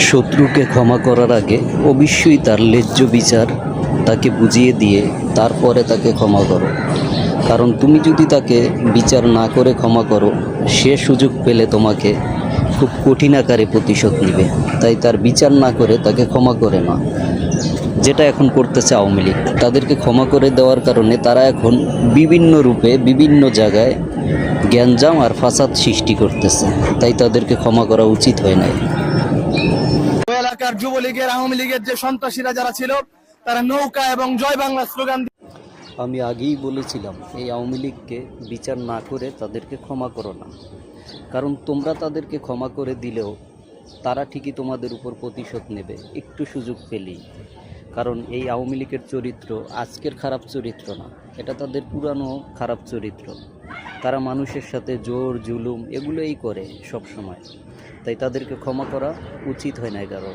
শত্রুকে ক্ষমা করার আগে অবশ্যই তার ন্যায্য বিচার তাকে বুঝিয়ে দিয়ে তারপরে তাকে ক্ষমা করো। কারণ তুমি যদি তাকে বিচার না করে ক্ষমা করো, সে সুযোগ পেলে তোমাকে খুব কঠিন আকারে প্রতিশোধ নেবে। তাই তার বিচার না করে তাকে ক্ষমা করে না, যেটা এখন করতেছে আওয়ামী লীগ। তাদেরকে ক্ষমা করে দেওয়ার কারণে তারা এখন বিভিন্ন রূপে বিভিন্ন জায়গায় গ্যাঞ্জাম আর ফাসাদ সৃষ্টি করতেছে। তাই তাদেরকে ক্ষমা করা উচিত হয় নাই। ওই এলাকার যুবলীগের আওয়ামী লীগের যে সন্ত্রাসীরা যারা ছিল, তারা নৌকা এবং জয় বাংলা স্লোগান আমি আগেই বলেছিলাম, এই আওয়ামী লীগকে বিচার না করে তাদেরকে ক্ষমা করো না। কারণ তোমরা তাদেরকে ক্ষমা করে দিলেও তারা ঠিকই তোমাদের উপর প্রতিশোধ নেবে একটু সুযোগ পেলেই। কারণ এই আওয়ামী লীগের চরিত্র আজকের খারাপ চরিত্র না, এটা তাদের পুরানো খারাপ চরিত্র। তারা মানুষের সাথে জোর জুলুম এগুলোই করে সব সময়। তাই তাদেরকে ক্ষমা করা উচিত হয় না কারো।